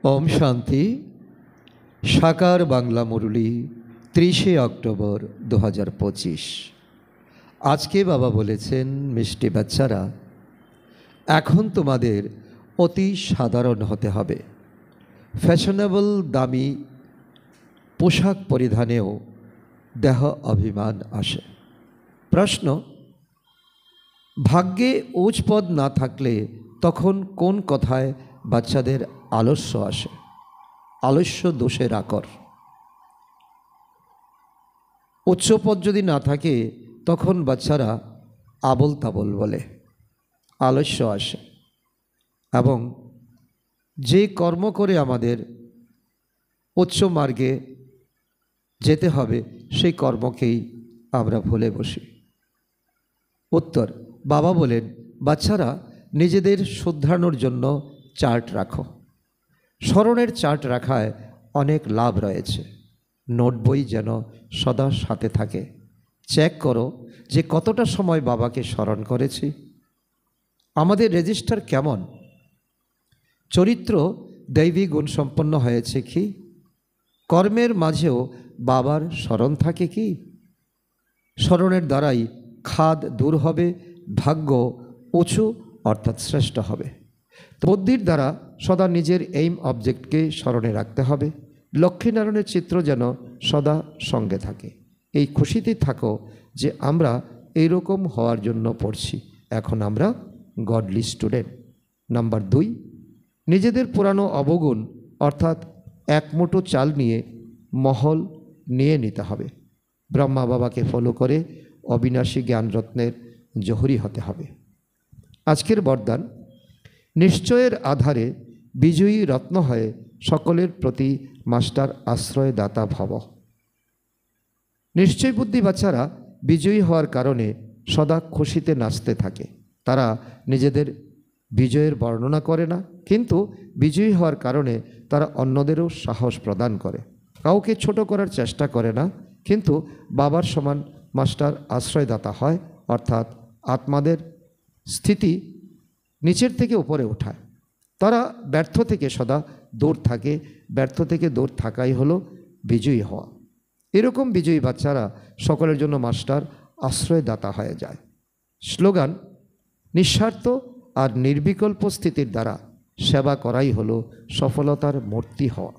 ওম শান্তি। সাকার বাংলা মুরলী 30শে অক্টোবর 2025। আজকে বাবা বলেছেন, মিষ্টি বাচ্চারা, এখন তোমাদের অতি সাধারণ হতে হবে। ফ্যাশনেবল দামি পোশাক পরিধানেও দেহ অভিমান আসে। প্রশ্ন, ভাগ্যে উচ্চ পদ না থাকলে তখন কোন কথায় বাচ্চাদের আলস্য আসে? আলস্য দোষের আকর। উচ্চ পদ যদি না থাকে তখন বাচ্চারা আবল তাবল বলে, আলস্য আসে। এবং যে কর্ম করে আমাদের উচ্চ মার্গে যেতে হবে সেই কর্মকেই আমরা ভুলে বসি। উত্তর, বাবা বলেন, বাচ্চারা নিজেদের শুধরানোর জন্য চার্ট রাখো। স্মরণের চার্ট রাখায় অনেক লাভ রয়েছে। নোট বই যেন সদা সাথে থাকে। চেক করো যে কতটা সময় বাবাকে স্মরণ করেছি। আমাদের রেজিস্টার কেমন? চরিত্র দৈবী গুণসম্পন্ন হয়েছে কি? কর্মের মাঝেও বাবার স্মরণ থাকে কি? স্মরণের দ্বারাই খাদ দূর হবে, ভাগ্য উঁচু অর্থাৎ শ্রেষ্ঠ হবে। বুদ্ধির দ্বারা সদা নিজের এইম অবজেক্টকে স্মরণে রাখতে হবে। লক্ষ্মীনারায়ণের চিত্র যেন সদা সঙ্গে থাকে। এই খুশিতে থাকো যে আমরা এইরকম হওয়ার জন্য পড়ছি। এখন আমরা গডলি স্টুডেন্ট। নাম্বার 2, নিজেদের পুরানো অবগুণ অর্থাৎ এক মুঠো চাল নিয়ে মহল নিয়ে নিতে হবে। ব্রহ্মা বাবাকে ফলো করে অবিনাশী জ্ঞানরত্নের জহুরি হতে হবে। আজকের বরদান, নিশ্চয়ের আধারে বিজয়ী রত্ন হয়ে সকলের প্রতি মাস্টার আশ্রয় দাতা ভব। নিশ্চয় বুদ্ধি বাচ্চারা বিজয়ী হওয়ার কারণে সদা খুশিতে নাচতে থাকে। তারা নিজেদের বিজয়ের বর্ণনা করে না, কিন্তু বিজয়ী হওয়ার কারণে তারা অন্যদেরও সাহস প্রদান করে। কাউকে ছোট করার চেষ্টা করে না, কিন্তু বাবার সমান মাস্টার আশ্রয়দাতা হয়, অর্থাৎ আত্মাদের স্থিতি নিচের থেকে উপরে ওঠায়। তারা ব্যর্থ থেকে সদা দূর থাকে। ব্যর্থ থেকে দূর থাকাই হলো বিজয়ী হওয়া। এরকম বিজয়ী বাচ্চারা সকলের জন্য মাস্টার আশ্রয়দাতা হয়ে যায়। স্লোগান, নিঃস্বার্থ আর নির্বিকল্প স্থিতির দ্বারা সেবা করাই হলো সফলতার মূর্তি হওয়া।